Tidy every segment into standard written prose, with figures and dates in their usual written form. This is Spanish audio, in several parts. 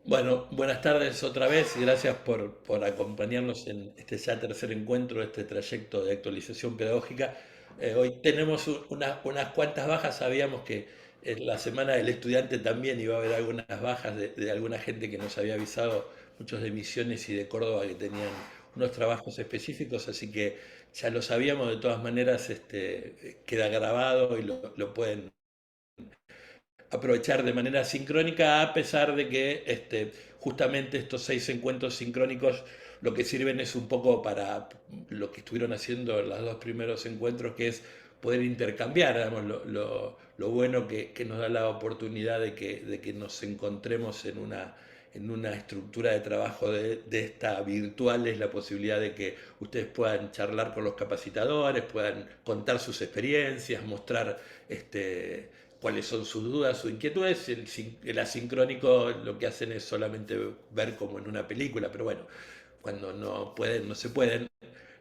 Bueno, buenas tardes otra vez y gracias por acompañarnos en este ya tercer encuentro de este trayecto de actualización pedagógica. Hoy tenemos unas cuantas bajas, sabíamos que en la semana del estudiante también iba a haber algunas bajas de alguna gente que nos había avisado, muchos de Misiones y de Córdoba que tenían unos trabajos específicos, así que ya lo sabíamos, de todas maneras queda grabado y lo pueden aprovechar de manera sincrónica, a pesar de que justamente estos 6 encuentros sincrónicos lo que sirven es un poco para lo que estuvieron haciendo en los dos primeros encuentros, que es poder intercambiar, digamos, lo bueno que nos da la oportunidad de que nos encontremos en una estructura de trabajo de esta virtual, es la posibilidad de que ustedes puedan charlar con los capacitadores, puedan contar sus experiencias, mostrar cuáles son sus dudas, sus inquietudes. El asincrónico lo que hacen es solamente ver como en una película, pero bueno, cuando no pueden, no se pueden.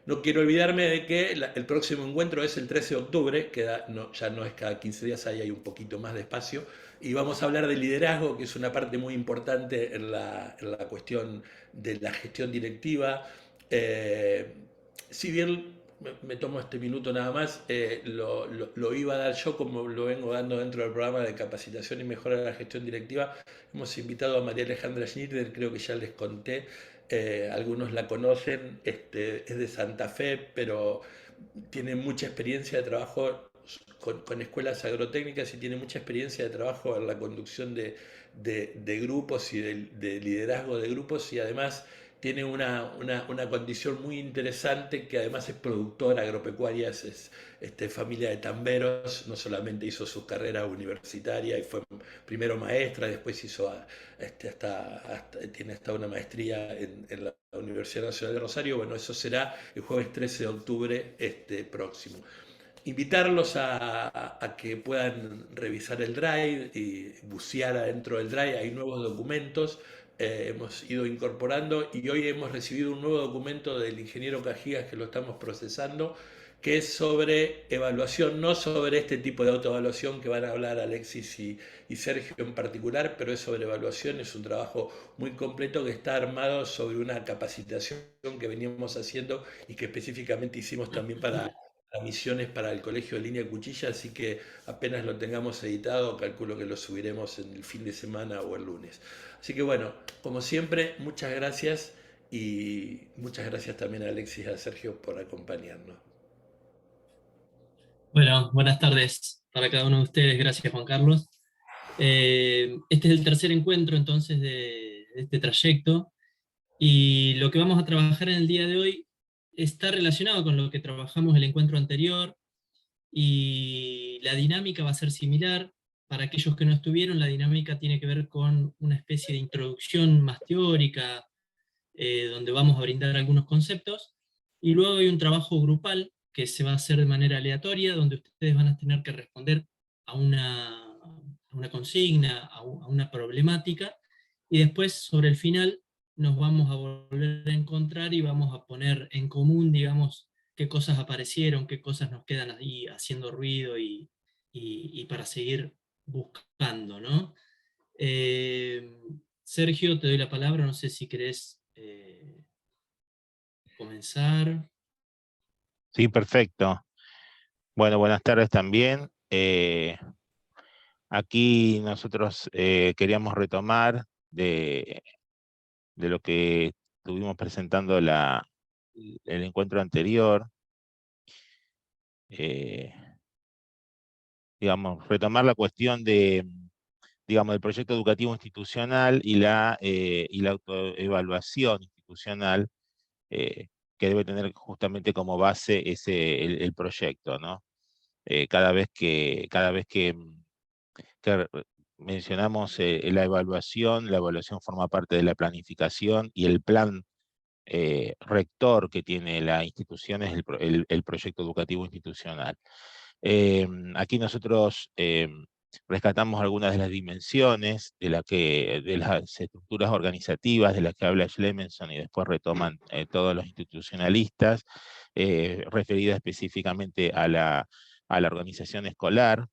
No quiero olvidarme de que el próximo encuentro es el 13 de octubre, ya no es cada 15 días, ahí hay un poquito más de espacio, y vamos a hablar de liderazgo, que es una parte muy importante en la cuestión de la gestión directiva. Eh, si bien me tomo este minuto nada más, lo iba a dar yo como lo vengo dando dentro del programa de capacitación y mejora de la gestión directiva. Hemos invitado a María Alejandra Schneider, creo que ya les conté, algunos la conocen, es de Santa Fe, pero tiene mucha experiencia de trabajo con escuelas agrotécnicas y tiene mucha experiencia de trabajo en la conducción de grupos y de liderazgo de grupos, y además tiene una condición muy interesante, que además es productora agropecuaria, es familia de tamberos. No solamente hizo su carrera universitaria y fue primero maestra, después tiene hasta una maestría en la Universidad Nacional de Rosario. Bueno, eso será el jueves 13 de octubre próximo. Invitarlos a que puedan revisar el Drive y bucear adentro del Drive. Hay nuevos documentos, hemos ido incorporando, y hoy hemos recibido un nuevo documento del ingeniero Cajigas que lo estamos procesando, que es sobre evaluación, no sobre este tipo de autoevaluación que van a hablar Alexis y Sergio en particular, pero es sobre evaluación. Es un trabajo muy completo que está armado sobre una capacitación que veníamos haciendo y que específicamente hicimos también para misiones para el Colegio de Línea Cuchilla, así que apenas lo tengamos editado, calculo que lo subiremos en el fin de semana o el lunes. Así que bueno, como siempre, muchas gracias, y muchas gracias también a Alexis y a Sergio por acompañarnos. Bueno, buenas tardes para cada uno de ustedes. Gracias, Juan Carlos. Este es el tercer encuentro entonces de este trayecto y lo que vamos a trabajar en el día de hoy está relacionado con lo que trabajamos el encuentro anterior y la dinámica va a ser similar. Para aquellos que no estuvieron, la dinámica tiene que ver con una especie de introducción más teórica, donde vamos a brindar algunos conceptos, y luego hay un trabajo grupal que se va a hacer de manera aleatoria, donde ustedes van a tener que responder a una consigna, a una problemática, y después sobre el final nos vamos a volver a encontrar y vamos a poner en común, digamos, qué cosas aparecieron, qué cosas nos quedan ahí haciendo ruido y para seguir buscando, ¿no? Eh, Sergio, te doy la palabra, no sé si querés comenzar. Sí, perfecto. Bueno, buenas tardes también. Aquí nosotros queríamos retomar de lo que estuvimos presentando el encuentro anterior. eh, digamos, retomar la cuestión digamos, del proyecto educativo institucional y la autoevaluación institucional, que debe tener justamente como base el proyecto, ¿no? Cada vez que mencionamos la evaluación forma parte de la planificación, y el plan rector que tiene la institución es el proyecto educativo institucional. Aquí nosotros rescatamos algunas de las dimensiones de las estructuras organizativas de las que habla Schlemenson y después retoman todos los institucionalistas, referidas específicamente a la organización escolar,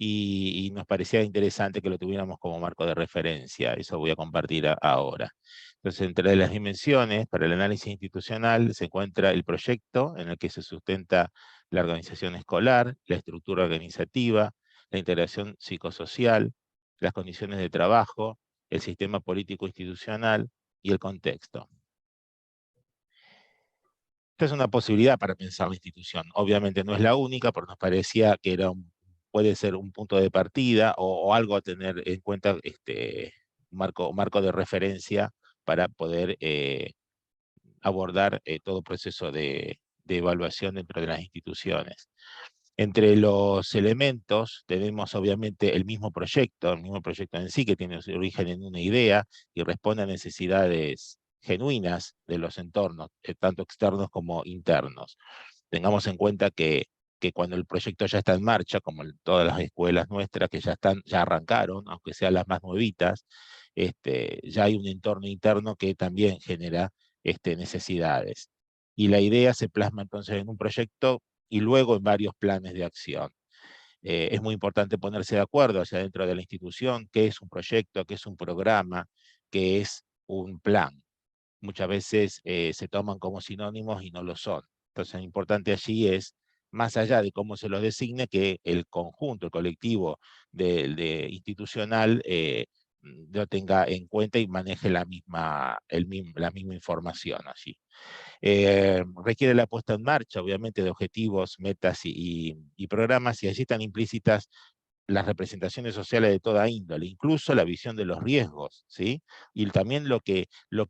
y nos parecía interesante que lo tuviéramos como marco de referencia. Eso voy a compartir ahora. Entonces, entre las dimensiones para el análisis institucional se encuentra el proyecto en el que se sustenta la organización escolar, la estructura organizativa, la integración psicosocial, las condiciones de trabajo, el sistema político institucional y el contexto. Esta es una posibilidad para pensar la institución. Obviamente no es la única, pero nos parecía que puede ser un punto de partida o algo a tener en cuenta, marco de referencia para poder abordar todo proceso de evaluación dentro de las instituciones. Entre los elementos tenemos obviamente el mismo proyecto en sí, que tiene su origen en una idea y responde a necesidades genuinas de los entornos, tanto externos como internos. Tengamos en cuenta que cuando el proyecto ya está en marcha, como en todas las escuelas nuestras que ya arrancaron, aunque sean las más nuevitas, ya hay un entorno interno que también genera necesidades. Y la idea se plasma entonces en un proyecto y luego en varios planes de acción. Es muy importante ponerse de acuerdo hacia dentro de la institución qué es un proyecto, qué es un programa, qué es un plan. Muchas veces se toman como sinónimos y no lo son. Entonces, lo importante allí es, más allá de cómo se los designe, que el conjunto, el colectivo institucional lo tenga en cuenta y maneje la misma información allí. Requiere la puesta en marcha, obviamente, de objetivos, metas y programas, y allí están implícitas las representaciones sociales de toda índole, incluso la visión de los riesgos, ¿sí? Y también lo que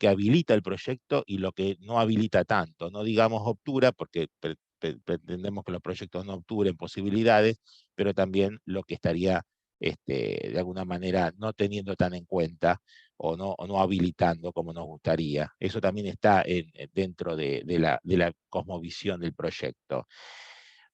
habilita el proyecto y lo que no habilita tanto. No digamos obtura, porque pretendemos que los proyectos no obturen posibilidades, pero también lo que estaría de alguna manera no teniendo tan en cuenta o no habilitando como nos gustaría. Eso también está dentro de la cosmovisión del proyecto.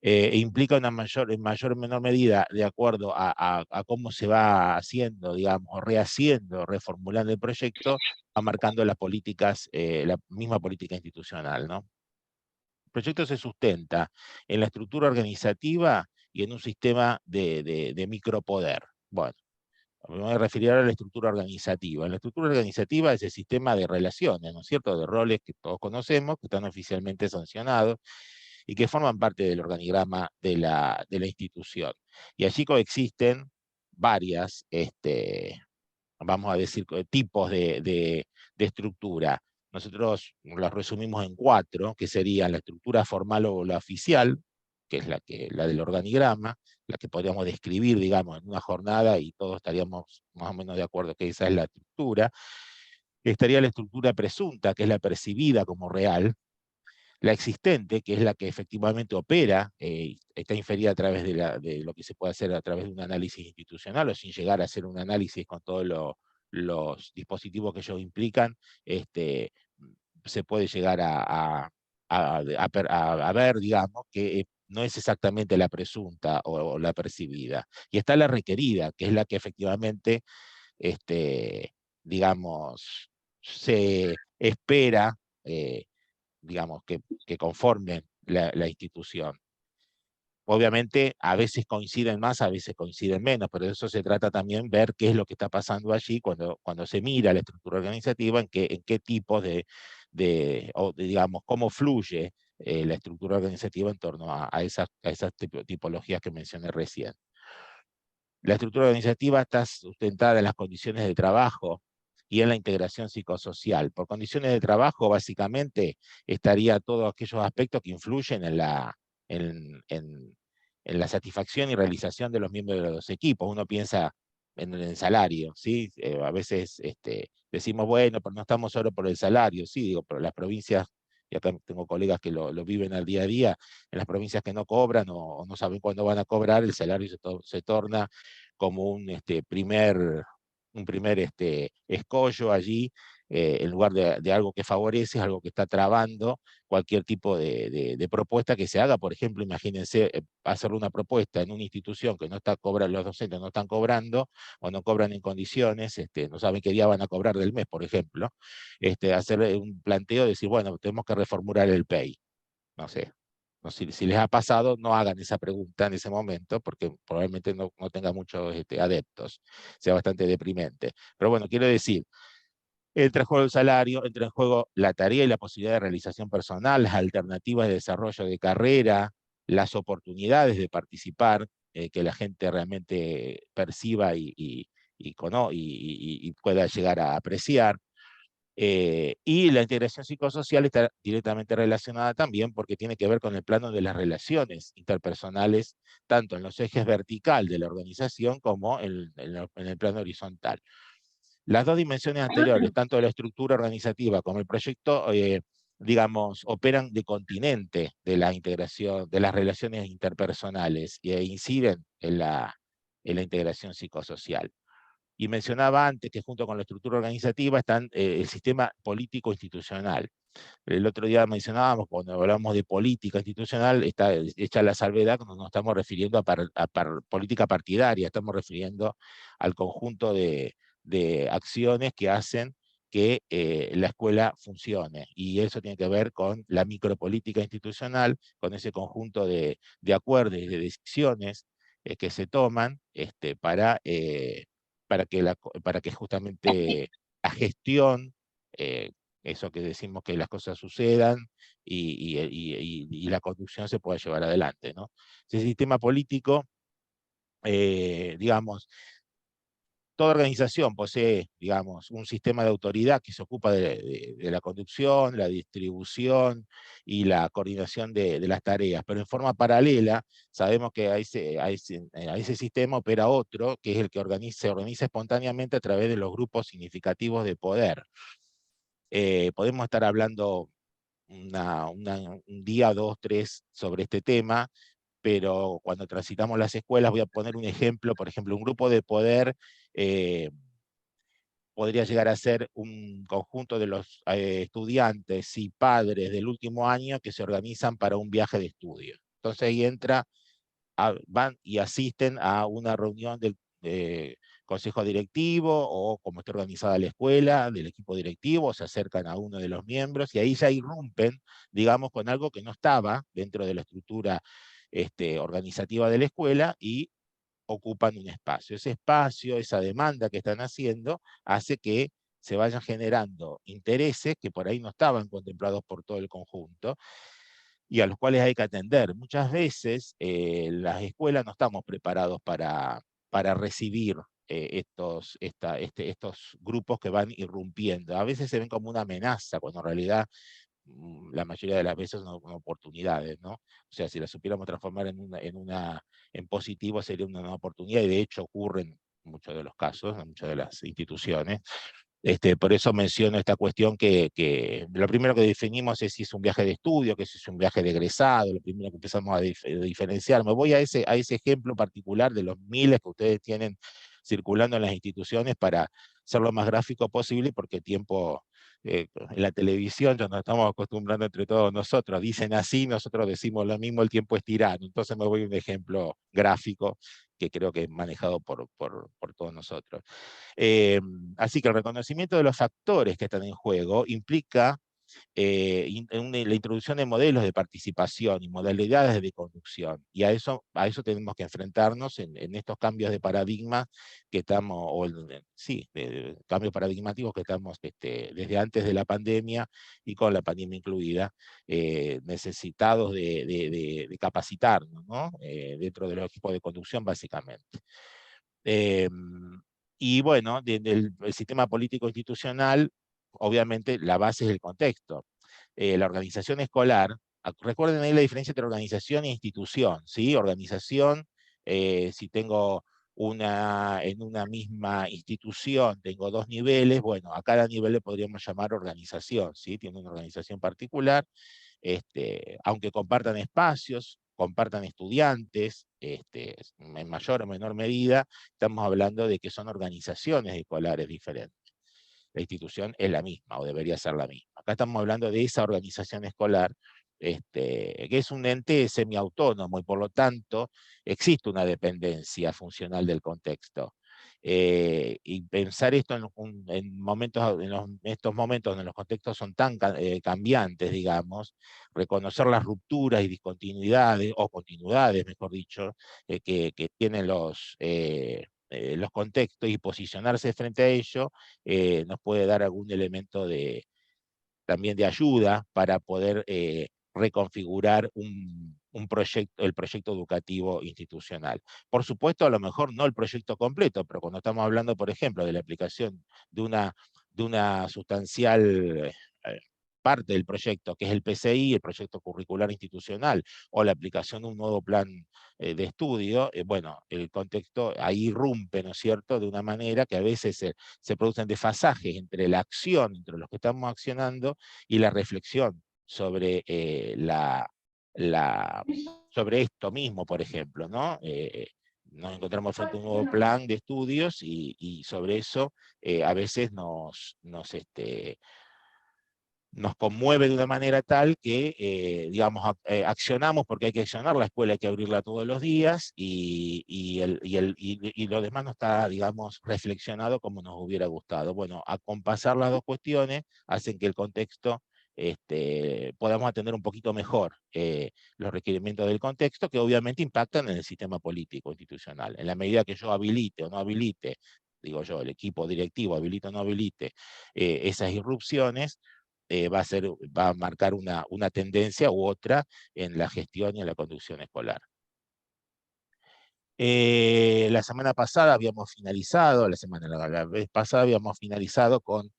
Implica en mayor o menor medida, de acuerdo a cómo se va haciendo, digamos, rehaciendo, reformulando el proyecto, va marcando las políticas, la misma política institucional, ¿no? El proyecto se sustenta en la estructura organizativa y en un sistema de micropoder. Bueno, me voy a referir ahora a la estructura organizativa. En la estructura organizativa es el sistema de relaciones, ¿no es cierto?, de roles que todos conocemos, que están oficialmente sancionados y que forman parte del organigrama de la institución. Y allí coexisten varias, vamos a decir, tipos de estructura. Nosotros los resumimos en 4, que serían la estructura formal o la oficial, que es la del organigrama, la que podríamos describir, digamos, en una jornada y todos estaríamos más o menos de acuerdo que esa es la estructura. Estaría la estructura presunta, que es la percibida como real. La existente, que es la que efectivamente opera, está inferida a través de lo que se puede hacer a través de un análisis institucional o sin llegar a hacer un análisis con todos los dispositivos que ellos implican, se puede llegar a ver, digamos, que no es exactamente la presunta o la percibida. Y está la requerida, que es la que efectivamente, digamos, se espera, digamos, que conformen la institución. Obviamente, a veces coinciden más, a veces coinciden menos, pero de eso se trata también ver qué es lo que está pasando allí cuando se mira la estructura organizativa, en qué tipos digamos, cómo fluye la estructura organizativa en torno a esas tipologías que mencioné recién. La estructura organizativa está sustentada en las condiciones de trabajo y en la integración psicosocial. Por condiciones de trabajo, básicamente, estaría todos aquellos aspectos que influyen en la satisfacción y realización de los miembros de los equipos. Uno piensa en el salario, ¿sí? A veces decimos, bueno, pero no estamos solo por el salario, sí, digo, pero las provincias, y acá tengo colegas que lo viven al día a día, en las provincias que no cobran o no saben cuándo van a cobrar, el salario se torna como un primer escollo allí, en lugar de algo que favorece, es algo que está trabando cualquier tipo de propuesta que se haga. Por ejemplo, imagínense hacer una propuesta en una institución que no está cobrando, los docentes no están cobrando o no cobran en condiciones, no saben qué día van a cobrar del mes, por ejemplo, hacer un planteo de decir, bueno, tenemos que reformular el PEI, no sé, No, si les ha pasado, no hagan esa pregunta en ese momento, porque probablemente no tenga muchos adeptos, sea bastante deprimente. Pero bueno, quiero decir, entra en juego el salario, entra en juego la tarea y la posibilidad de realización personal, las alternativas de desarrollo de carrera, las oportunidades de participar, que la gente realmente perciba y pueda llegar a apreciar. Y la integración psicosocial está directamente relacionada también porque tiene que ver con el plano de las relaciones interpersonales, tanto en los ejes vertical de la organización como en el plano horizontal. Las dos dimensiones anteriores, tanto la estructura organizativa como el proyecto, digamos, operan de continente de la integración, de las relaciones interpersonales e inciden en la integración psicosocial. Y mencionaba antes que junto con la estructura organizativa están el sistema político institucional. El otro día mencionábamos, cuando hablamos de política institucional, está hecha la salvedad cuando nos estamos refiriendo a política partidaria, estamos refiriendo al conjunto de acciones que hacen que la escuela funcione. Y eso tiene que ver con la micropolítica institucional, con ese conjunto de acuerdos y de decisiones que se toman para que justamente la gestión, eh, eso que decimos que las cosas sucedan y la conducción se pueda llevar adelante, ¿no? Ese sistema político, digamos, toda organización posee, digamos, un sistema de autoridad que se ocupa de la conducción, la distribución y la coordinación de las tareas, pero en forma paralela sabemos que a ese sistema opera otro, que es el que se organiza espontáneamente a través de los grupos significativos de poder. Podemos estar hablando un día, dos, tres sobre este tema, pero cuando transitamos las escuelas, voy a poner un ejemplo, por ejemplo, un grupo de poder eh, podría llegar a ser un conjunto de los estudiantes y padres del último año que se organizan para un viaje de estudio. Entonces ahí van y asisten a una reunión del consejo directivo o como está organizada la escuela, del equipo directivo, se acercan a uno de los miembros y ahí ya irrumpen, digamos, con algo que no estaba dentro de la estructura organizativa de la escuela y ocupan un espacio. Ese espacio, esa demanda que están haciendo, hace que se vayan generando intereses que por ahí no estaban contemplados por todo el conjunto y a los cuales hay que atender. Muchas veces las escuelas no estamos preparados para recibir estos grupos que van irrumpiendo. A veces se ven como una amenaza, cuando en realidad la mayoría de las veces son oportunidades, ¿no? O sea, si las supiéramos transformar en positivo sería una nueva oportunidad y de hecho ocurre en muchos de los casos, en muchas de las instituciones. Por eso menciono esta cuestión que lo primero que definimos es si es un viaje de estudio, que si es un viaje de egresado, lo primero que empezamos a diferenciar. Me voy a ese ejemplo particular de los miles que ustedes tienen circulando en las instituciones para ser lo más gráfico posible, porque tiempo en la televisión ya nos estamos acostumbrando entre todos nosotros, dicen así, nosotros decimos lo mismo, el tiempo es tirano. Entonces me voy a un ejemplo gráfico que creo que es manejado por todos nosotros. Así que el reconocimiento de los factores que están en juego implica la introducción de modelos de participación y modalidades de conducción. Y a eso tenemos que enfrentarnos en estos cambios de paradigma que estamos, sí, cambios paradigmáticos que estamos desde antes de la pandemia y con la pandemia incluida, necesitados de capacitarnos, ¿no? Dentro de los equipos de conducción, básicamente. Eh, y bueno, el sistema político institucional, obviamente la base es el contexto. La organización escolar, recuerden ahí la diferencia entre organización e institución, ¿sí? Organización, si tengo en una misma institución, tengo dos niveles, bueno, a cada nivel le podríamos llamar organización, ¿sí? Tiene una organización particular, aunque compartan espacios, compartan estudiantes, en mayor o menor medida, estamos hablando de que son organizaciones escolares diferentes. La institución es la misma o debería ser la misma. Acá estamos hablando de esa organización escolar, que es un ente semiautónomo y por lo tanto existe una dependencia funcional del contexto. Y pensar esto en momentos, estos momentos donde los contextos son tan cambiantes, digamos, reconocer las rupturas y discontinuidades, o continuidades, mejor dicho, que tienen los contextos, y posicionarse frente a ello nos puede dar algún elemento también de ayuda para poder reconfigurar el proyecto educativo institucional. Por supuesto, a lo mejor no el proyecto completo, pero cuando estamos hablando, por ejemplo, de la aplicación de una sustancial parte del proyecto, que es el PCI, el proyecto curricular institucional, o la aplicación de un nuevo plan de estudio, bueno, el contexto ahí irrumpe, ¿no es cierto?, de una manera que a veces se producen desfasajes entre la acción, entre los que estamos accionando, y la reflexión sobre, sobre esto mismo, por ejemplo, ¿no? Nos encontramos frente a un nuevo plan de estudios y sobre eso a veces nos conmueve de una manera tal que, digamos, accionamos porque hay que accionar, la escuela hay que abrirla todos los días y lo demás no está, digamos, reflexionado como nos hubiera gustado. Bueno, acompasar las dos cuestiones hacen que el contexto podamos atender un poquito mejor los requerimientos del contexto, que obviamente impactan en el sistema político institucional. En la medida que yo habilite o no habilite, digo yo, el equipo directivo habilite o no habilite esas irrupciones, va a marcar una tendencia u otra en la gestión y en la conducción escolar. La semana pasada habíamos finalizado, la vez pasada habíamos finalizado con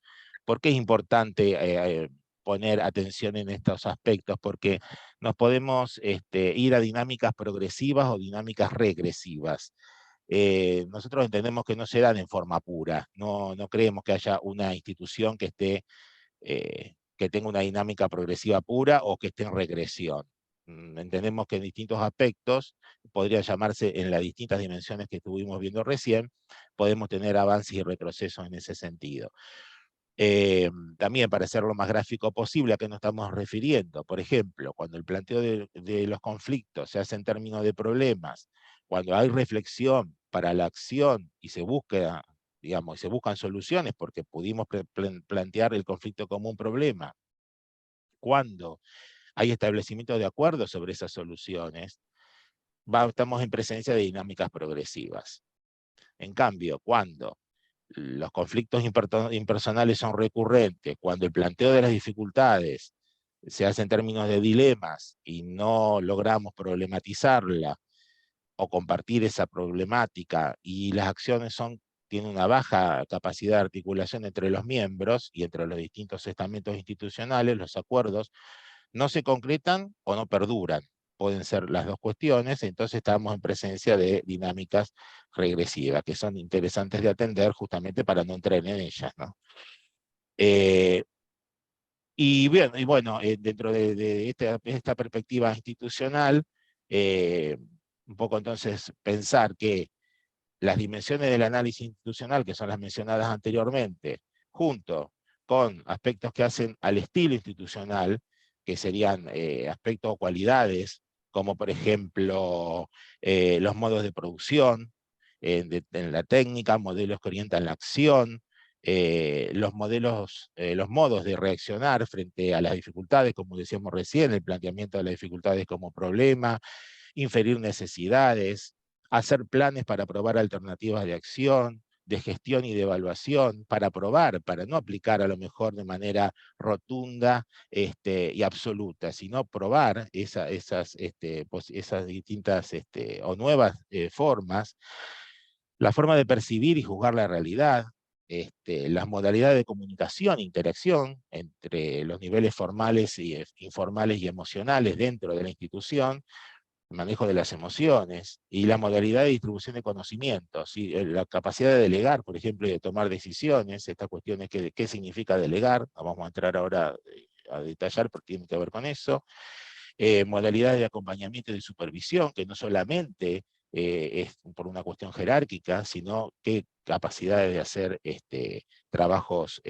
por qué es importante poner atención en estos aspectos, porque nos podemos ir a dinámicas progresivas o dinámicas regresivas. Nosotros entendemos que no se dan en forma pura, no creemos que haya una institución que que tenga una dinámica progresiva pura o que esté en regresión. Entendemos que en distintos aspectos, podría llamarse en las distintas dimensiones que estuvimos viendo recién, podemos tener avances y retrocesos en ese sentido. También para ser lo más gráfico posible, ¿a qué nos estamos refiriendo? Por ejemplo, cuando el planteo de los conflictos se hace en términos de problemas, cuando hay reflexión para la acción y se busca, digamos, se buscan soluciones porque pudimos plantear el conflicto como un problema, cuando hay establecimiento de acuerdos sobre esas soluciones, estamos en presencia de dinámicas progresivas. En cambio, cuando los conflictos impersonales son recurrentes, cuando el planteo de las dificultades se hace en términos de dilemas y no logramos problematizarla o compartir esa problemática, y las acciones tienen una baja capacidad de articulación entre los miembros y entre los distintos estamentos institucionales, los acuerdos no se concretan o no perduran. Pueden ser las dos cuestiones, entonces estamos en presencia de dinámicas regresivas, que son interesantes de atender justamente para no entrar en ellas, ¿no? Y bueno, dentro de esta perspectiva institucional, un poco entonces pensar que las dimensiones del análisis institucional, que son las mencionadas anteriormente, junto con aspectos que hacen al estilo institucional, que serían aspectos o cualidades, como por ejemplo los modos de producción, en la técnica, modelos que orientan la acción, los modos de reaccionar frente a las dificultades, como decíamos recién, el planteamiento de las dificultades como problema, inferir necesidades, hacer planes para probar alternativas de acción, de gestión y de evaluación, para probar, para no aplicar a lo mejor de manera rotunda y absoluta, sino probar esas distintas o nuevas formas, la forma de percibir y juzgar la realidad, las modalidades de comunicación e interacción entre los niveles formales y informales y emocionales dentro de la institución, el manejo de las emociones y la modalidad de distribución de conocimientos, y la capacidad de delegar, por ejemplo, y de tomar decisiones, estas cuestiones, ¿qué significa delegar? No vamos a entrar ahora a detallar porque tiene que ver con eso. Modalidades de acompañamiento y de supervisión, que no solamente es por una cuestión jerárquica, sino qué capacidades de hacer trabajos,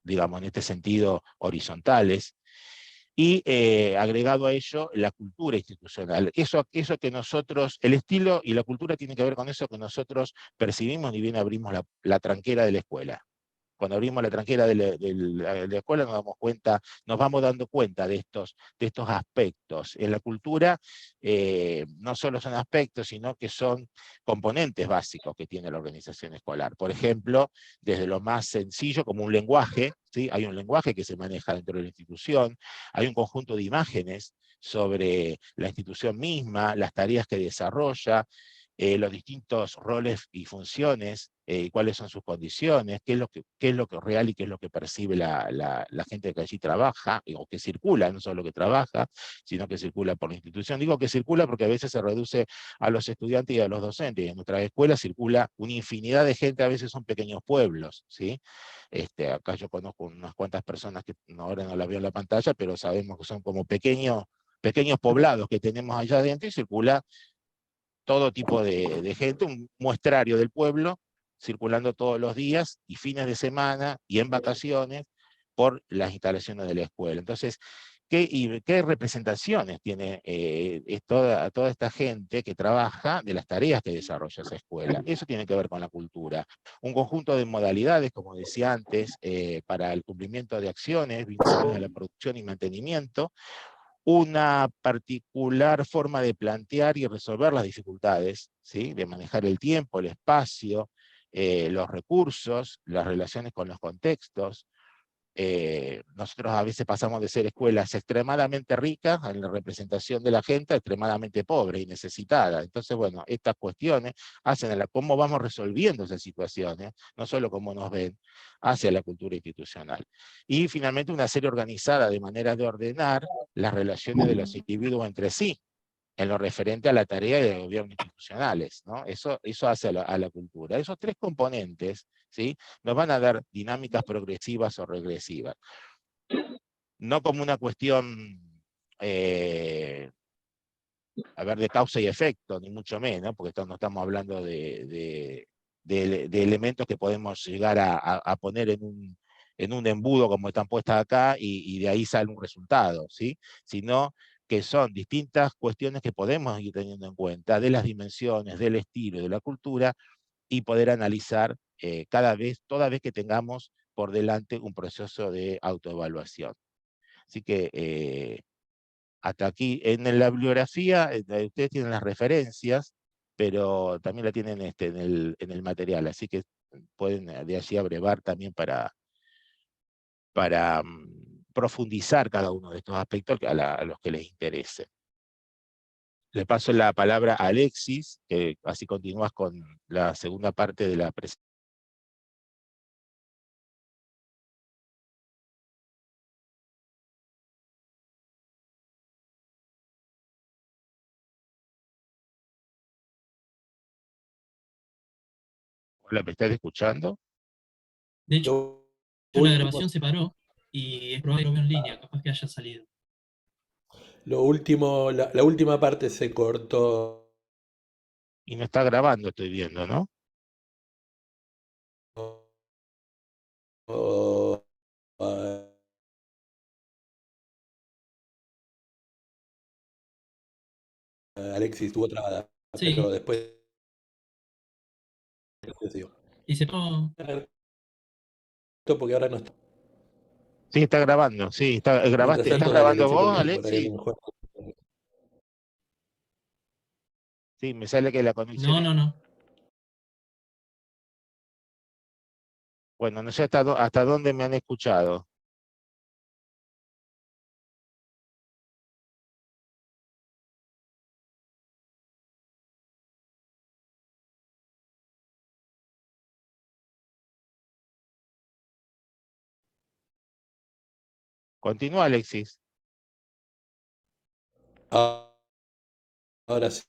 digamos, en este sentido, horizontales. y agregado a ello la cultura institucional. Eso que nosotros, el estilo y la cultura tienen que ver con eso que nosotros percibimos ni bien abrimos la tranquera de la escuela. Cuando abrimos la tranquera de la escuela nos damos cuenta, nos vamos dando cuenta de estos aspectos. En la cultura no solo son aspectos, sino que son componentes básicos que tiene la organización escolar. Por ejemplo, desde lo más sencillo como un lenguaje, ¿sí? Hay un lenguaje que se maneja dentro de la institución, hay un conjunto de imágenes sobre la institución misma, las tareas que desarrolla, los distintos roles y funciones, cuáles son sus condiciones, qué es lo que es real y qué es lo que percibe la gente que allí trabaja, o que circula, no solo que trabaja, sino que circula por la institución. Digo que circula porque a veces se reduce a los estudiantes y a los docentes, y en nuestra escuela circula una infinidad de gente, a veces son pequeños pueblos, ¿sí? Acá yo conozco unas cuantas personas que ahora no las veo en la pantalla, pero sabemos que son como pequeños poblados que tenemos allá adentro, y circula todo tipo de gente, un muestrario del pueblo, circulando todos los días y fines de semana y en vacaciones por las instalaciones de la escuela. Entonces, ¿qué representaciones tiene toda esta gente que trabaja de las tareas que desarrolla esa escuela? Eso tiene que ver con la cultura. Un conjunto de modalidades, como decía antes, para el cumplimiento de acciones vinculadas a la producción y mantenimiento, una particular forma de plantear y resolver las dificultades, ¿sí? De manejar el tiempo, el espacio, los recursos, las relaciones con los contextos. Nosotros a veces pasamos de ser escuelas extremadamente ricas en la representación de la gente a extremadamente pobre y necesitada. Entonces, bueno, estas cuestiones hacen cómo vamos resolviendo esas situaciones, no solo cómo nos ven, hacia la cultura institucional. Y finalmente una serie organizada de maneras de ordenar las relaciones de los individuos entre sí, en lo referente a la tarea de gobierno institucionales, ¿no? Eso hace a la cultura. Esos tres componentes, ¿sí? Nos van a dar dinámicas progresivas o regresivas. No como una cuestión, de causa y efecto, ni mucho menos, porque no estamos hablando de elementos que podemos llegar a poner en un embudo como están puestas acá, y de ahí sale un resultado, ¿sí? Sino que son distintas cuestiones que podemos ir teniendo en cuenta de las dimensiones, del estilo, de la cultura, y poder analizar toda vez que tengamos por delante un proceso de autoevaluación. Así que hasta aquí, en la bibliografía, ustedes tienen las referencias, pero también la tienen en el material, así que pueden de allí abrevar también para profundizar cada uno de estos aspectos a los que les interese. Le paso la palabra a Alexis, que así continúas con la segunda parte de la presentación. Hola, ¿me estás escuchando? De hecho, Lo la último, grabación se paró y es probable que lo veo en línea, capaz que haya salido. la última parte se cortó. Y no está grabando, estoy viendo, ¿no? eh, Alexis estuvo trabada, pero Sí, después decidió. y se paró. Porque ahora no está. Sí, está grabando, sí, Mientras ¿estás tanto, dale, grabando Alexis, vos, porque por ahí a Alexis? lo mejor. Sí, me sale que la conexión No, es... no, no. Bueno, no sé hasta dónde me han escuchado. Continúa, Alexis. Ah, ahora sí.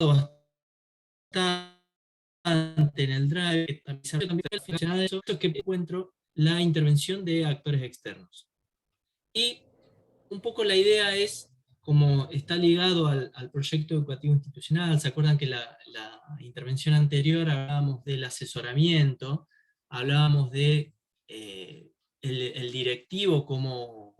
Bastante en el Drive, que también mencionaba eso, es que encuentro la intervención de actores externos. Y un poco la idea es, como está ligado al proyecto educativo institucional, ¿se acuerdan que la intervención anterior hablábamos del asesoramiento, hablábamos de el directivo como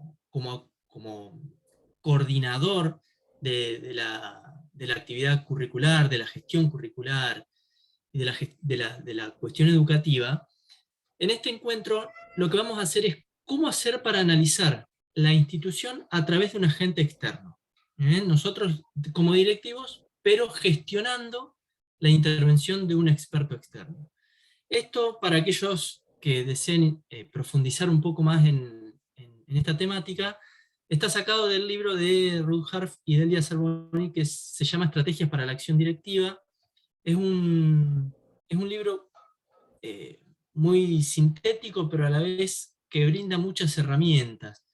coordinador de la actividad curricular, de la gestión curricular y de la cuestión educativa? En este encuentro lo que vamos a hacer es cómo hacer para analizar la institución a través de un agente externo. Nosotros como directivos, pero gestionando la intervención de un experto externo. Esto, para aquellos que deseen profundizar un poco más en esta temática, está sacado del libro de Ruth Harf y Delia Zerboni, que se llama Estrategias para la Acción Directiva. Es un libro muy sintético, pero a la vez que brinda muchas herramientas.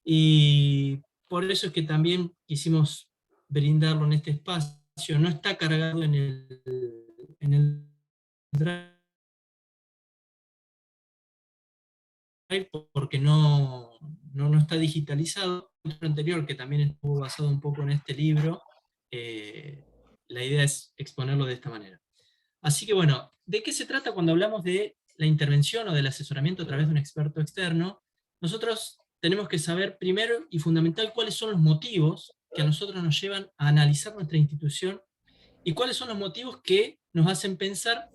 Y por eso es que también quisimos brindarlo en este espacio. No está cargado en el Drive porque no está digitalizado. El libro anterior, que también estuvo basado un poco en este libro, la idea es exponerlo de esta manera. Así que bueno, ¿de qué se trata cuando hablamos de la intervención o del asesoramiento a través de un experto externo? Nosotros tenemos que saber primero y fundamental cuáles son los motivos que a nosotros nos llevan a analizar nuestra institución y cuáles son los motivos que nos hacen pensar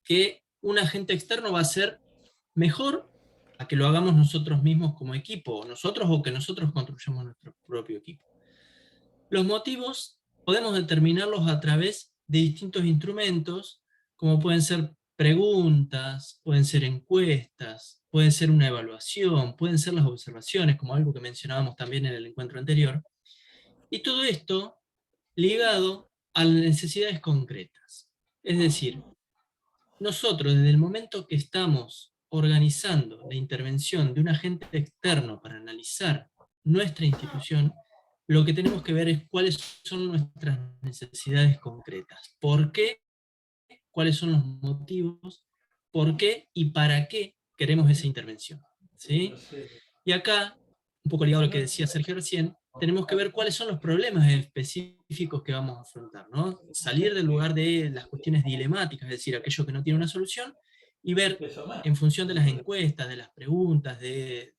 que un agente externo va a ser mejor a que lo hagamos nosotros mismos como equipo, o que nosotros construyamos nuestro propio equipo. Los motivos podemos determinarlos a través de distintos instrumentos, como pueden ser preguntas, pueden ser encuestas, pueden ser una evaluación, pueden ser las observaciones, como algo que mencionábamos también en el encuentro anterior, y todo esto ligado a las necesidades concretas. Es decir, nosotros desde el momento que estamos organizando la intervención de un agente externo para analizar nuestra institución, lo que tenemos que ver es cuáles son nuestras necesidades concretas. ¿Por qué? ¿Cuáles son los motivos? ¿Por qué? ¿Y para qué queremos esa intervención? ¿Sí? Y acá, un poco ligado a lo que decía Sergio recién, tenemos que ver cuáles son los problemas específicos que vamos a afrontar, ¿no? Salir del lugar de las cuestiones dilemáticas, es decir, aquello que no tiene una solución, y ver en función de las encuestas, de las preguntas, del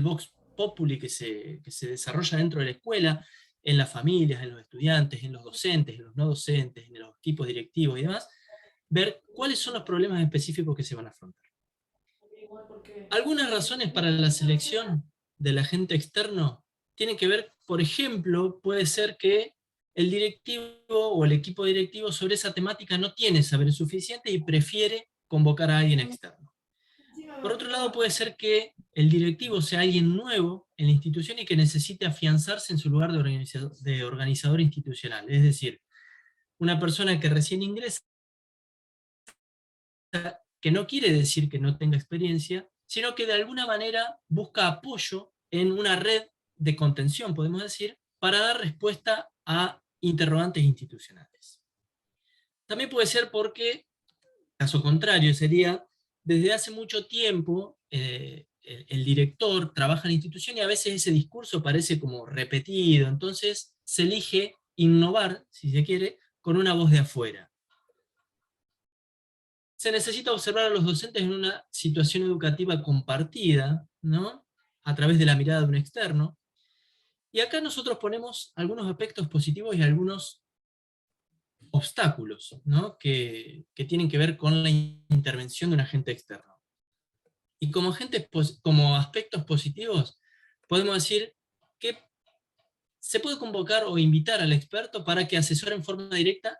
Vox Populi que se desarrolla dentro de la escuela, en las familias, en los estudiantes, en los docentes, en los no docentes, en los equipos directivos y demás, ver cuáles son los problemas específicos que se van a afrontar. Algunas razones para la selección del agente externo tienen que ver, por ejemplo, puede ser que el directivo o el equipo directivo sobre esa temática no tiene saber suficiente y prefiere convocar a alguien externo. Por otro lado, puede ser que el directivo sea alguien nuevo en la institución y que necesite afianzarse en su lugar de organizador institucional. Es decir, una persona que recién ingresa, que no quiere decir que no tenga experiencia, sino que de alguna manera busca apoyo en una red de contención, podemos decir, para dar respuesta a interrogantes institucionales. También puede ser porque, caso contrario, sería desde hace mucho tiempo el director trabaja en la institución y a veces ese discurso parece como repetido, entonces se elige innovar, si se quiere, con una voz de afuera. Se necesita observar a los docentes en una situación educativa compartida, ¿no? A través de la mirada de un externo. Y acá nosotros ponemos algunos aspectos positivos y algunos obstáculos, ¿no? que tienen que ver con la intervención de un agente externo. Y como aspectos positivos, podemos decir que se puede convocar o invitar al experto para que asesore en forma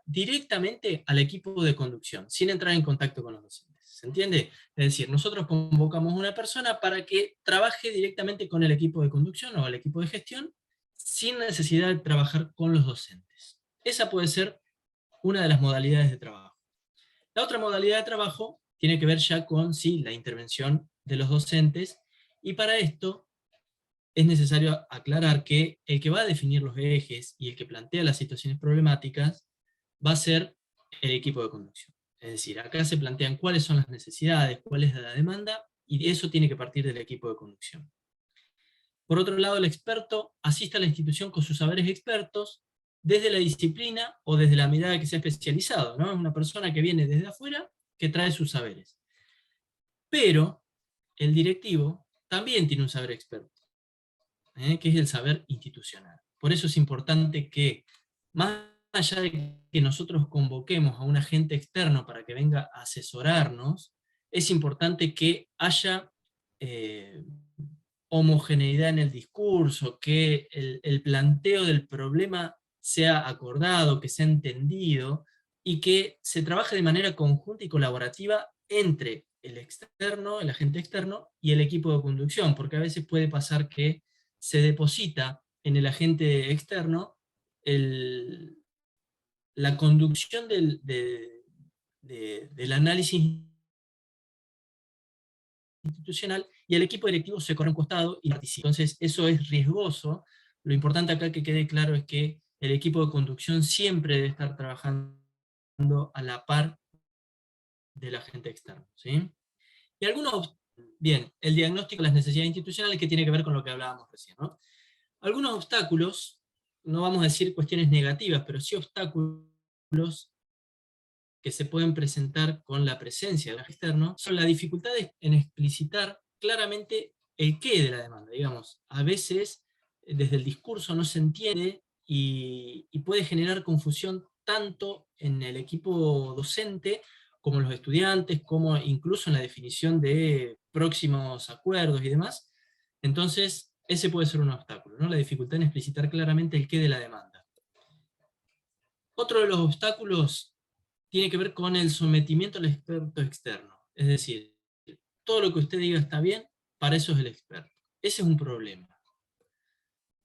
directamente al equipo de conducción, sin entrar en contacto con los docentes. ¿Se entiende? Es decir, nosotros convocamos a una persona para que trabaje directamente con el equipo de conducción o el equipo de gestión, sin necesidad de trabajar con los docentes. Esa puede ser una de las modalidades de trabajo. La otra modalidad de trabajo tiene que ver ya con la intervención de los docentes, y para esto es necesario aclarar que el que va a definir los ejes y el que plantea las situaciones problemáticas va a ser el equipo de conducción. Es decir, acá se plantean cuáles son las necesidades, cuál es la demanda, y eso tiene que partir del equipo de conducción. Por otro lado, el experto asiste a la institución con sus saberes expertos desde la disciplina o desde la mirada que se ha especializado, ¿no? Es una persona que viene desde afuera que trae sus saberes. Pero el directivo también tiene un saber experto, que es el saber institucional. Por eso es importante que, más allá de que nosotros convoquemos a un agente externo para que venga a asesorarnos, es importante que haya homogeneidad en el discurso, que el planteo del problema sea acordado, que sea entendido, y que se trabaje de manera conjunta y colaborativa entre el externo, el agente externo, y el equipo de conducción, porque a veces puede pasar que se deposita en el agente externo la conducción del análisis institucional, y el equipo directivo se corre a un costado y participa. Entonces, eso es riesgoso. Lo importante acá que quede claro es que el equipo de conducción siempre debe estar trabajando a la par del agente externo, ¿sí? Y algunos, bien, el diagnóstico de las necesidades institucionales, que tiene que ver con lo que hablábamos recién, ¿no? Algunos obstáculos, no vamos a decir cuestiones negativas, pero sí obstáculos que se pueden presentar con la presencia del externo, son la dificultad en explicitar claramente el qué de la demanda. Digamos, a veces desde el discurso no se entiende y puede generar confusión tanto en el equipo docente como en los estudiantes, como incluso en la definición de próximos acuerdos y demás. Entonces, ese puede ser un obstáculo, ¿no? La dificultad en explicitar claramente el qué de la demanda. Otro de los obstáculos tiene que ver con el sometimiento al experto externo. Es decir, todo lo que usted diga está bien, para eso es el experto. Ese es un problema.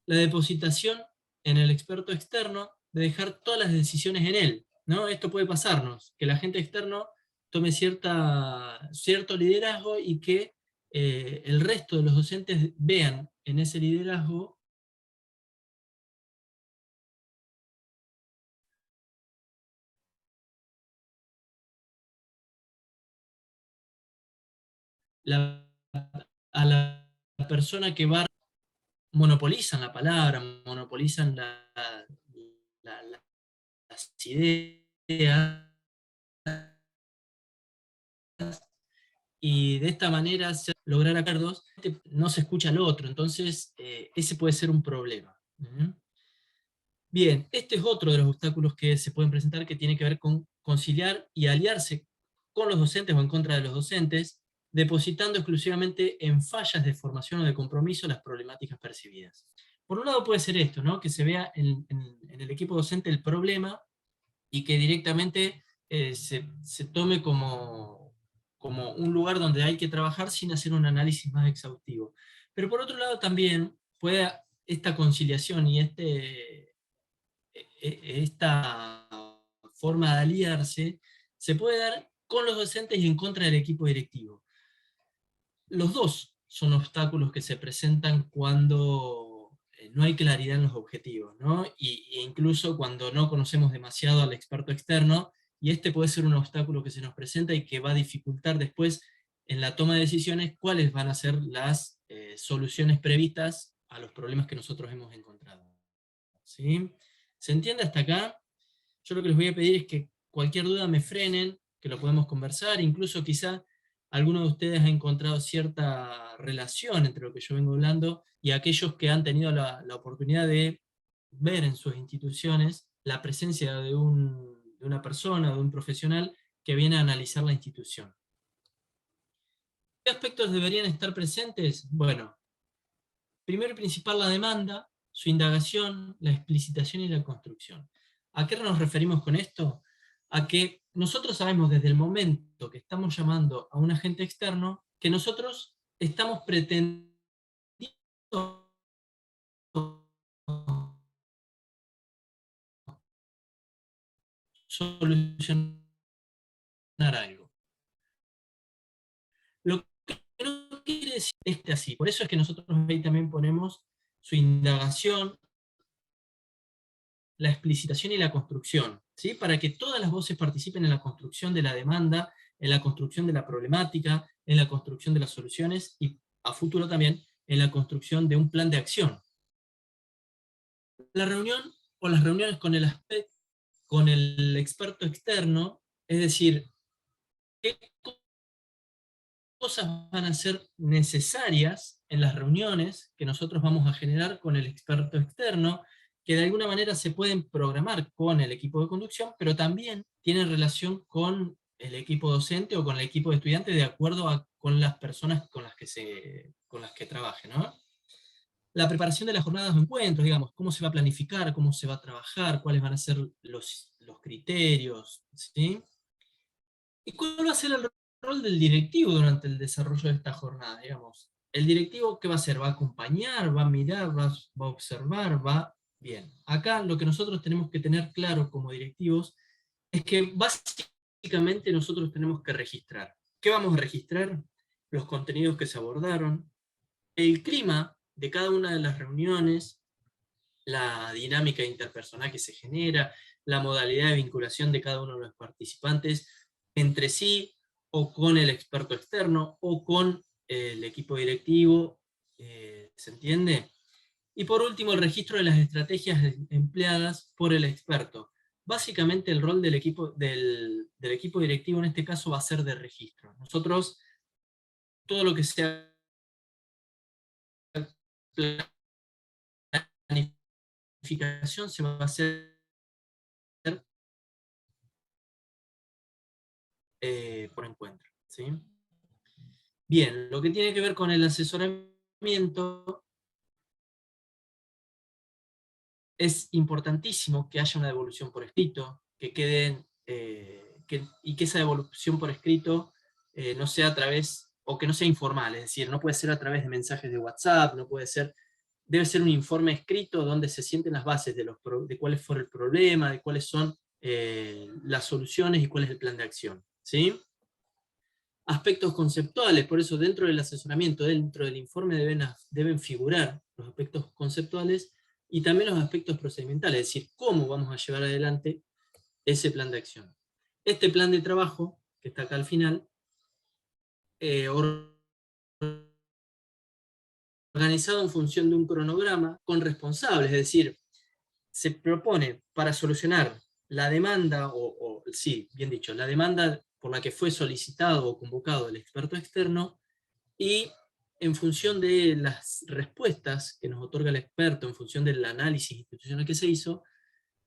La depositación en el experto externo de dejar todas las decisiones en él, ¿no? Esto puede pasarnos, que el agente externo tome cierto liderazgo y que el resto de los docentes vean en ese liderazgo la, a la persona que va, monopolizan la palabra, monopolizan las ideas, y de esta manera lograr acuerdos, no se escucha al otro, entonces ese puede ser un problema. Bien, este es otro de los obstáculos que se pueden presentar, que tiene que ver con conciliar y aliarse con los docentes o en contra de los docentes, depositando exclusivamente en fallas de formación o de compromiso las problemáticas percibidas. Por un lado puede ser esto, ¿no? Que se vea en el equipo docente el problema y que directamente se tome como un lugar donde hay que trabajar sin hacer un análisis más exhaustivo. Pero por otro lado también puede esta conciliación y esta forma de aliarse se puede dar con los docentes y en contra del equipo directivo. Los dos son obstáculos que se presentan cuando no hay claridad en los objetivos, ¿no? E incluso cuando no conocemos demasiado al experto externo, y este puede ser un obstáculo que se nos presenta y que va a dificultar después en la toma de decisiones cuáles van a ser las soluciones previstas a los problemas que nosotros hemos encontrado. ¿Sí? ¿Se entiende hasta acá? Yo lo que les voy a pedir es que cualquier duda me frenen, que lo podemos conversar, incluso quizá alguno de ustedes ha encontrado cierta relación entre lo que yo vengo hablando y aquellos que han tenido la oportunidad de ver en sus instituciones la presencia de una persona, de un profesional que viene a analizar la institución. ¿Qué aspectos deberían estar presentes? Bueno, primero y principal la demanda, su indagación, la explicitación y la construcción. ¿A qué nos referimos con esto? A que nosotros sabemos desde el momento que estamos llamando a un agente externo que nosotros estamos pretendiendo solucionar algo. Lo que no quiere decir es que así. Por eso es que nosotros ahí también ponemos su indagación, la explicitación y la construcción, ¿sí? Para que todas las voces participen en la construcción de la demanda, en la construcción de la problemática, en la construcción de las soluciones y a futuro también en la construcción de un plan de acción. La reunión o las reuniones con el experto externo, es decir, qué cosas van a ser necesarias en las reuniones que nosotros vamos a generar con el experto externo, que de alguna manera se pueden programar con el equipo de conducción, pero también tienen relación con el equipo docente o con el equipo de estudiantes de acuerdo con las personas con las que trabaje, ¿no? La preparación de las jornadas de encuentros, digamos, cómo se va a planificar, cómo se va a trabajar, cuáles van a ser los criterios, ¿sí? ¿Y cuál va a ser el rol del directivo durante el desarrollo de esta jornada? Digamos, el directivo, ¿qué va a hacer? ¿Va a acompañar? ¿Va a mirar? ¿Va a observar? ¿Va? Bien. Acá lo que nosotros tenemos que tener claro como directivos es que básicamente nosotros tenemos que registrar. ¿Qué vamos a registrar? Los contenidos que se abordaron, el clima de cada una de las reuniones, la dinámica interpersonal que se genera, la modalidad de vinculación de cada uno de los participantes entre sí, o con el experto externo, o con el equipo directivo, ¿se entiende? Y por último, el registro de las estrategias empleadas por el experto. Básicamente el rol del equipo directivo en este caso va a ser de registro. Nosotros, todo lo que sea planificación se va a hacer por encuentro, ¿sí? Bien, lo que tiene que ver con el asesoramiento, es importantísimo que haya una devolución por escrito, que queden, y que esa devolución por escrito no sea a través, o que no sea informal, es decir, no puede ser a través de mensajes de WhatsApp, no puede ser, debe ser un informe escrito donde se sienten las bases de cuál fue el problema, de cuáles son las soluciones y cuál es el plan de acción, ¿sí? Aspectos conceptuales, por eso dentro del asesoramiento, dentro del informe deben figurar los aspectos conceptuales y también los aspectos procedimentales, es decir, cómo vamos a llevar adelante ese plan de acción. Este plan de trabajo, que está acá al final, organizado en función de un cronograma con responsables, es decir, se propone para solucionar la demanda, sí, bien dicho, la demanda por la que fue solicitado o convocado el experto externo, y en función de las respuestas que nos otorga el experto, en función del análisis institucional que se hizo,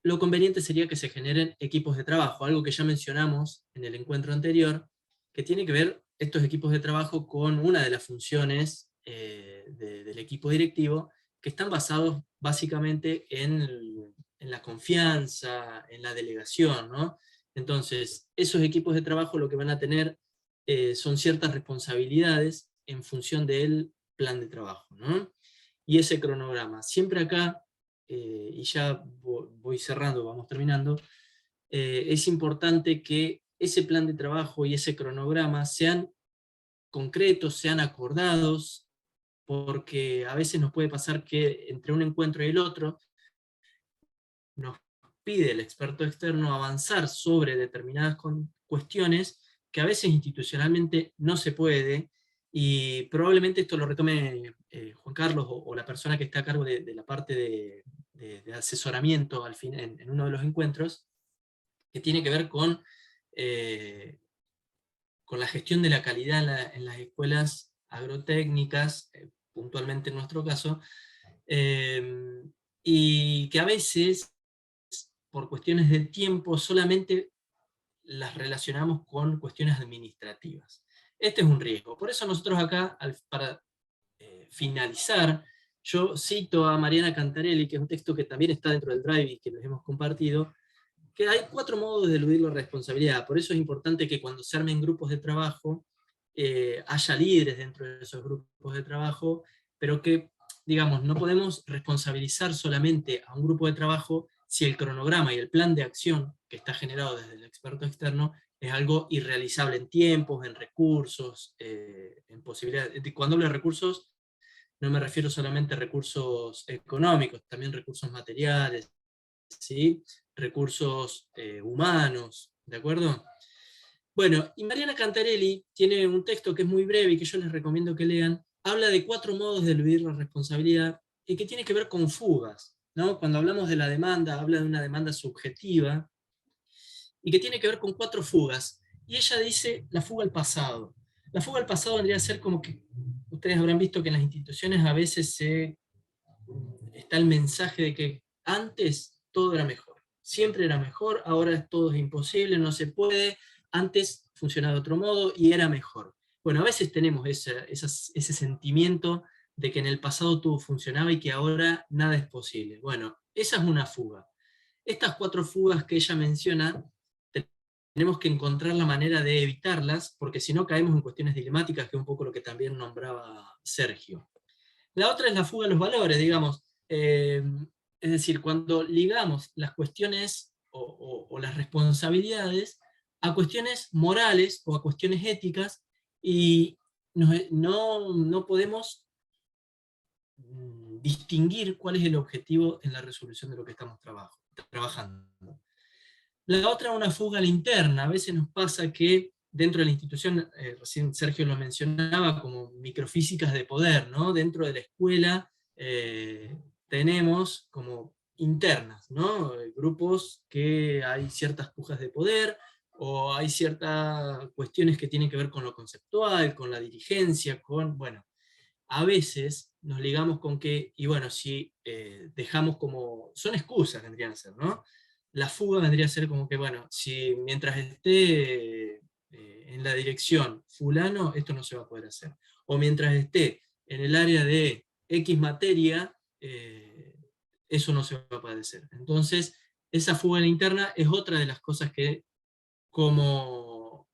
lo conveniente sería que se generen equipos de trabajo, algo que ya mencionamos en el encuentro anterior, que tiene que ver estos equipos de trabajo con una de las funciones del equipo directivo, que están basados básicamente en la confianza, en la delegación, ¿no? Entonces, esos equipos de trabajo lo que van a tener son ciertas responsabilidades en función del plan de trabajo, ¿no? Y ese cronograma. Siempre acá, y ya voy cerrando, vamos terminando, es importante que ese plan de trabajo y ese cronograma sean concretos, sean acordados, porque a veces nos puede pasar que entre un encuentro y el otro nos pide el experto externo avanzar sobre determinadas cuestiones que a veces institucionalmente no se puede, y probablemente esto lo retome Juan Carlos o la persona que está a cargo de la parte de asesoramiento al fin, en uno de los encuentros, que tiene que ver con la gestión de la calidad en las escuelas agrotécnicas, puntualmente en nuestro caso, y que a veces, por cuestiones de tiempo, solamente las relacionamos con cuestiones administrativas. Este es un riesgo. Por eso nosotros acá, para finalizar, yo cito a Mariana Cantarelli, que es un texto que también está dentro del Drive y que les hemos compartido, que hay 4 modos de eludir la responsabilidad. Por eso es importante que cuando se armen grupos de trabajo, haya líderes dentro de esos grupos de trabajo, pero que, digamos, no podemos responsabilizar solamente a un grupo de trabajo si el cronograma y el plan de acción que está generado desde el experto externo es algo irrealizable en tiempos, en recursos, en posibilidades. Cuando hablo de recursos, no me refiero solamente a recursos económicos, también recursos materiales, ¿sí? Recursos humanos, ¿de acuerdo? Bueno, y Mariana Cantarelli tiene un texto que es muy breve y que yo les recomiendo que lean. Habla de 4 modos de eludir la responsabilidad y que tiene que ver con fugas, ¿no? Cuando hablamos de la demanda, habla de una demanda subjetiva y que tiene que ver con 4 fugas. Y ella dice la fuga al pasado. La fuga al pasado vendría a ser como que ustedes habrán visto que en las instituciones a veces está el mensaje de que antes todo era mejor. Siempre era mejor, ahora todo es imposible, no se puede. Antes funcionaba de otro modo y era mejor. Bueno, a veces tenemos ese sentimiento de que en el pasado todo funcionaba y que ahora nada es posible. Bueno, esa es una fuga. Estas 4 fugas que ella menciona, tenemos que encontrar la manera de evitarlas, porque si no caemos en cuestiones dilemáticas, que es un poco lo que también nombraba Sergio. La otra es la fuga de los valores, digamos. Es decir, cuando ligamos las cuestiones o las responsabilidades a cuestiones morales o a cuestiones éticas y no podemos distinguir cuál es el objetivo en la resolución de lo que estamos trabajando. La otra es una fuga a la interna. A veces nos pasa que dentro de la institución, recién Sergio lo mencionaba, como microfísicas de poder, ¿no? Dentro de la escuela tenemos como internas, ¿no? Grupos que hay ciertas pujas de poder, o hay ciertas cuestiones que tienen que ver con lo conceptual, con la dirigencia, bueno, a veces nos ligamos con que, y bueno, si dejamos como, son excusas vendrían a ser, ¿no? La fuga vendría a ser como que, bueno, si mientras esté en la dirección fulano, esto no se va a poder hacer. O mientras esté en el área de X materia, eso no se va a poder hacer. Entonces, esa fuga interna es otra de las cosas que como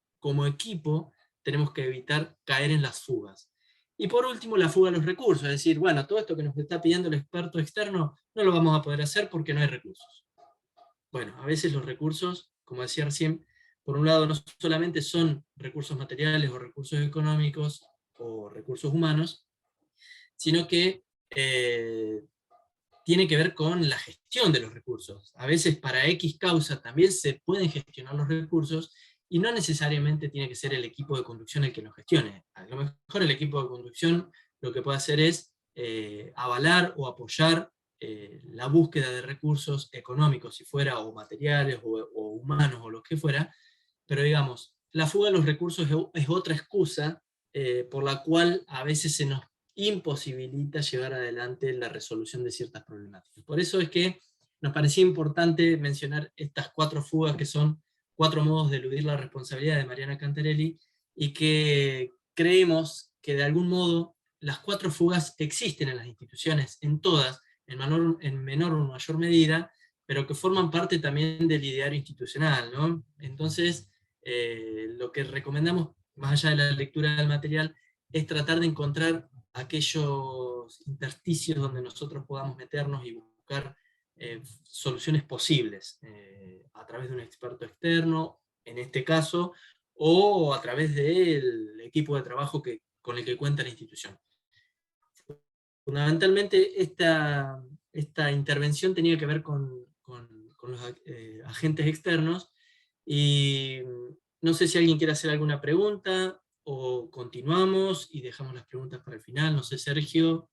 equipo tenemos que evitar caer en las fugas. Y por último, la fuga de los recursos, es decir, bueno, todo esto que nos está pidiendo el experto externo no lo vamos a poder hacer porque no hay recursos. Bueno, a veces los recursos, como decía recién, por un lado no solamente son recursos materiales o recursos económicos o recursos humanos, sino que tiene que ver con la gestión de los recursos. A veces para X causa también se pueden gestionar los recursos y no necesariamente tiene que ser el equipo de conducción el que los gestione. A lo mejor el equipo de conducción lo que puede hacer es avalar o apoyar la búsqueda de recursos económicos, si fuera, o materiales, o humanos, o lo que fuera, pero digamos, la fuga de los recursos es otra excusa por la cual a veces se nos imposibilita llevar adelante la resolución de ciertas problemáticas. Por eso es que nos parecía importante mencionar estas 4 fugas, que son 4 modos de eludir la responsabilidad de Mariana Cantarelli, y que creemos que de algún modo las 4 fugas existen en las instituciones, en todas, en menor o mayor medida, pero que forman parte también del ideario institucional, ¿no? Entonces, lo que recomendamos, más allá de la lectura del material, es tratar de encontrar aquellos intersticios donde nosotros podamos meternos y buscar soluciones posibles a través de un experto externo, en este caso, o a través del equipo de trabajo con el que cuenta la institución. Fundamentalmente esta intervención tenía que ver con los agentes externos, y no sé si alguien quiere hacer alguna pregunta, o continuamos y dejamos las preguntas para el final. No sé, Sergio,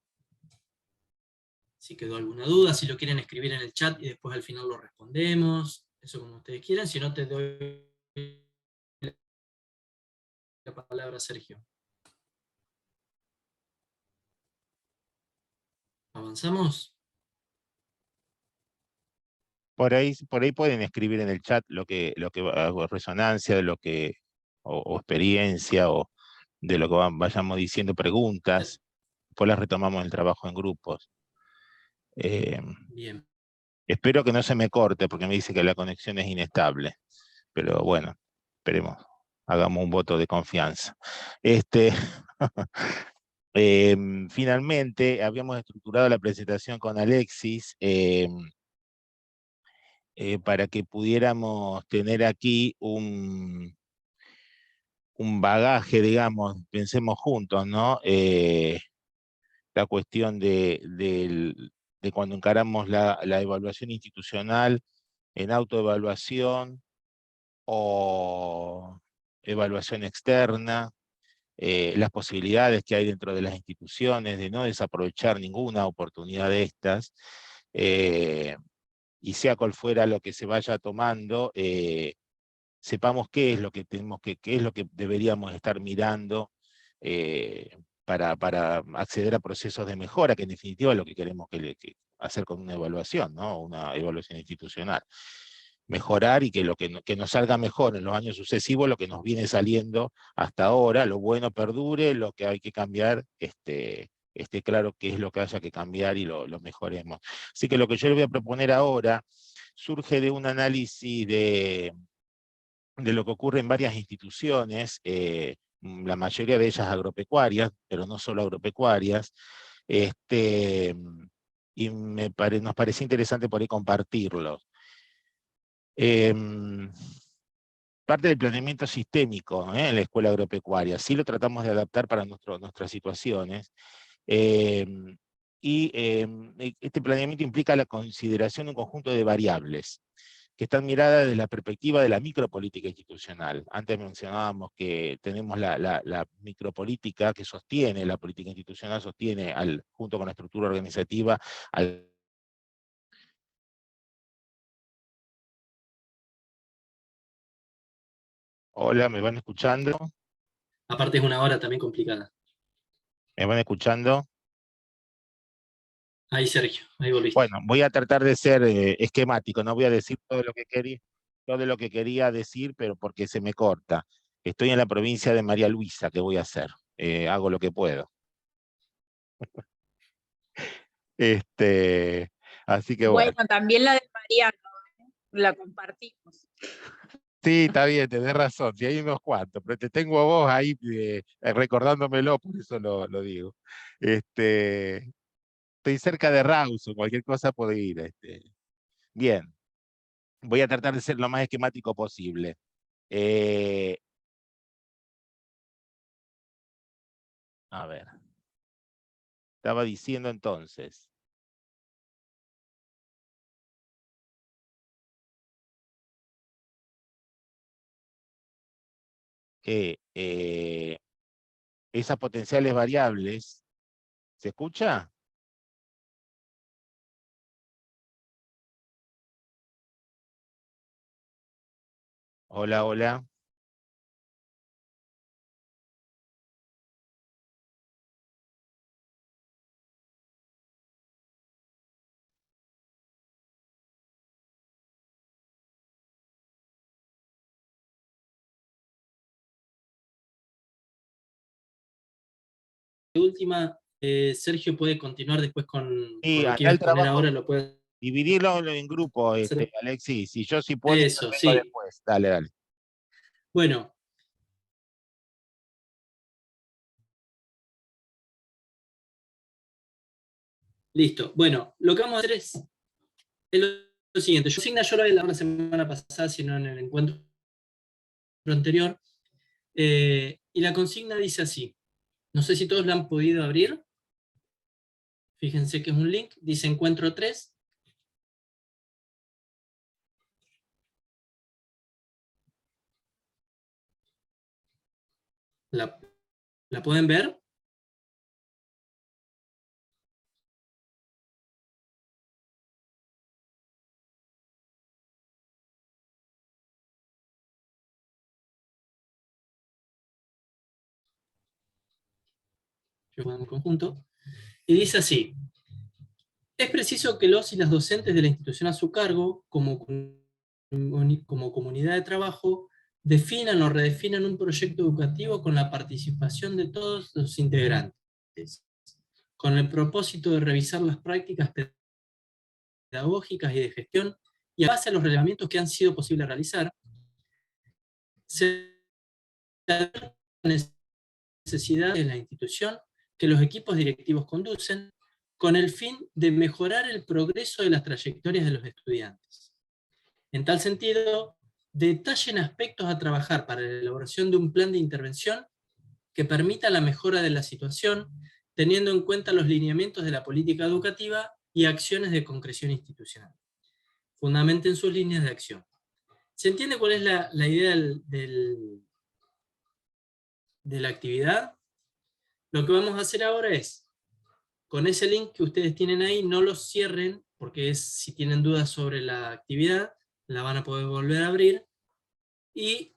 si quedó alguna duda, si lo quieren escribir en el chat y después al final lo respondemos, eso como ustedes quieran, si no te doy la palabra a Sergio. ¿Avanzamos? Por ahí pueden escribir en el chat lo que hago resonancia, de lo que, o experiencia, o de lo que vayamos diciendo, preguntas. Después las retomamos el trabajo en grupos. Bien. Espero que no se me corte, porque me dice que la conexión es inestable. Pero bueno, esperemos, hagamos un voto de confianza. Finalmente, habíamos estructurado la presentación con Alexis para que pudiéramos tener aquí un bagaje, digamos, pensemos juntos, ¿no? La cuestión del de cuando encaramos la evaluación institucional en autoevaluación o evaluación externa, las posibilidades que hay dentro de las instituciones de no desaprovechar ninguna oportunidad de estas, y sea cual fuera lo que se vaya tomando, sepamos qué es lo que qué es lo que deberíamos estar mirando para acceder a procesos de mejora, que en definitiva es lo que queremos hacer con una evaluación, ¿no? Una evaluación institucional. Mejorar y que lo que nos salga mejor en los años sucesivos, lo que nos viene saliendo hasta ahora, lo bueno perdure, lo que hay que cambiar, esté claro qué es lo que haya que cambiar y lo mejoremos. Así que lo que yo le voy a proponer ahora surge de un análisis de lo que ocurre en varias instituciones, la mayoría de ellas agropecuarias, pero no solo agropecuarias, y nos parecía interesante por ahí compartirlo. Parte del planeamiento sistémico en la escuela agropecuaria, sí lo tratamos de adaptar para nuestras situaciones, y este planeamiento implica la consideración de un conjunto de variables, que están miradas desde la perspectiva de la micropolítica institucional. Antes mencionábamos que tenemos la micropolítica que sostiene, la política institucional sostiene, junto con la estructura organizativa, al... Hola, ¿me van escuchando? Aparte es una hora también complicada. ¿Me van escuchando? Ahí Sergio, ahí volviste. Bueno, voy a tratar de ser esquemático, no voy a decir todo lo que quería decir, pero porque se me corta. Estoy en la provincia de María Luisa, ¿qué voy a hacer? Hago lo que puedo. Así que bueno. Bueno, también la de Mariano, la compartimos. Sí, está bien, tenés razón, sí hay unos cuantos, pero te tengo a vos ahí recordándomelo, por eso lo digo. Estoy cerca de Rawson, cualquier cosa puede ir. Bien, voy a tratar de ser lo más esquemático posible. A ver. Estaba diciendo entonces. Que esas potenciales variables, ¿se escucha? Hola, hola. De última, Sergio puede continuar después con Y lo que acá iba a el exponer trabajo, ahora, lo puede dividirlo en grupos, hacer. Alexis. Si yo sí puedo, Eso, intervengo sí. después. Dale, dale. Bueno. Listo. Bueno, lo que vamos a hacer es lo siguiente. Yo lo hablé la semana pasada, sino en el encuentro anterior, y la consigna dice así. No sé si todos la han podido abrir. Fíjense que es un link, dice encuentro 3. ¿La pueden ver? Yo en conjunto. Y dice así. Es preciso que los y las docentes de la institución a su cargo, como comunidad de trabajo, definan o redefinan un proyecto educativo con la participación de todos los integrantes, con el propósito de revisar las prácticas pedagógicas y de gestión, y a base a los relevamientos que han sido posibles realizar, se da la necesidad de la institución que los equipos directivos conducen con el fin de mejorar el progreso de las trayectorias de los estudiantes. En tal sentido, detallen aspectos a trabajar para la elaboración de un plan de intervención que permita la mejora de la situación, teniendo en cuenta los lineamientos de la política educativa y acciones de concreción institucional. Fundamenten sus líneas de acción. ¿Se entiende cuál es la idea de la actividad? Lo que vamos a hacer ahora es, con ese link que ustedes tienen ahí, no lo cierren, porque si tienen dudas sobre la actividad, la van a poder volver a abrir, y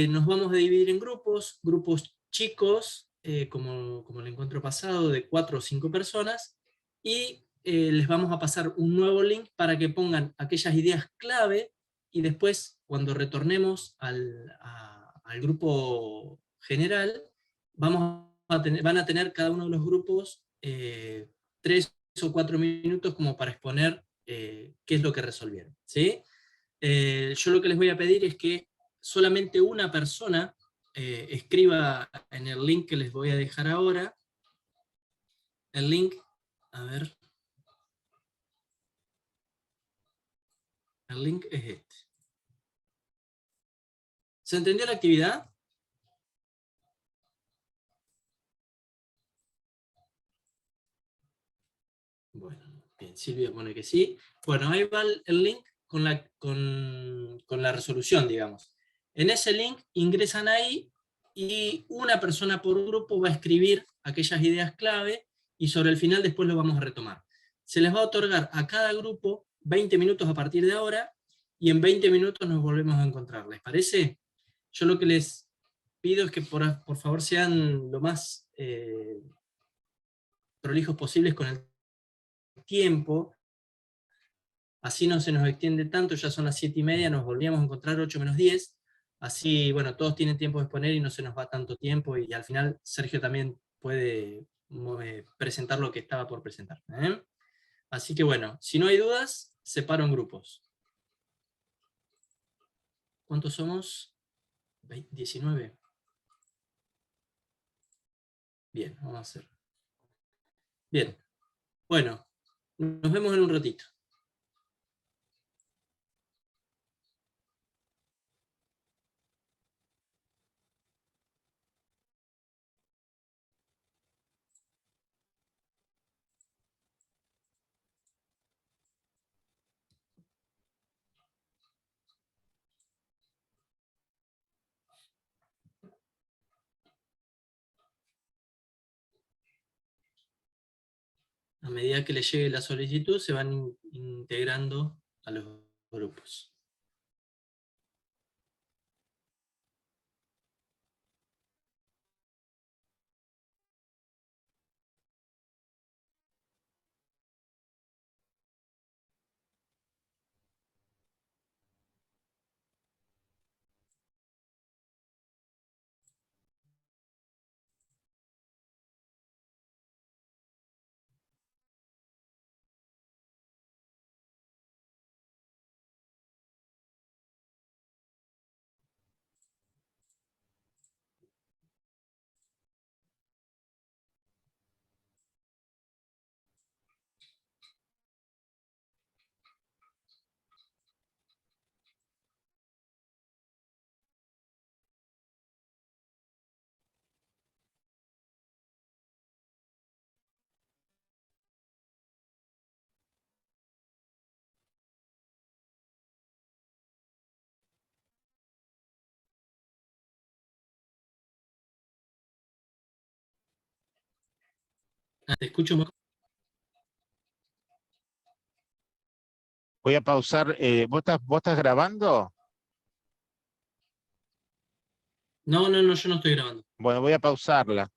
nos vamos a dividir en grupos chicos, como el encuentro pasado, de 4 o 5 personas, y les vamos a pasar un nuevo link para que pongan aquellas ideas clave, y después, cuando retornemos al grupo general, van a tener cada uno de los grupos 3 o 4 minutos como para exponer qué es lo que resolvieron, ¿sí? Yo lo que les voy a pedir es que solamente una persona escriba en el link que les voy a dejar ahora. El link, a ver. El link es este. ¿Se entendió la actividad? Bueno, bien, Silvia pone que sí. Bueno, ahí va el link con la resolución, digamos. En ese link ingresan ahí y una persona por grupo va a escribir aquellas ideas clave y sobre el final después lo vamos a retomar. Se les va a otorgar a cada grupo 20 minutos a partir de ahora y en 20 minutos nos volvemos a encontrar. ¿Les parece? Yo lo que les pido es que por favor sean lo más prolijos posibles con el tiempo, así no se nos extiende tanto, ya son las 7:30, nos volvíamos a encontrar 8 menos 10, así, bueno, todos tienen tiempo de exponer y no se nos va tanto tiempo, y al final Sergio también puede presentar lo que estaba por presentar. Así que bueno, si no hay dudas, separo en grupos. ¿Cuántos somos? 19. Bien, vamos a hacer. Bien, bueno, nos vemos en un ratito. A medida que les llegue la solicitud, se van integrando a los grupos. Te escucho mejor. Voy a pausar. ¿Vos estás grabando? No, yo no estoy grabando. Bueno, voy a pausarla.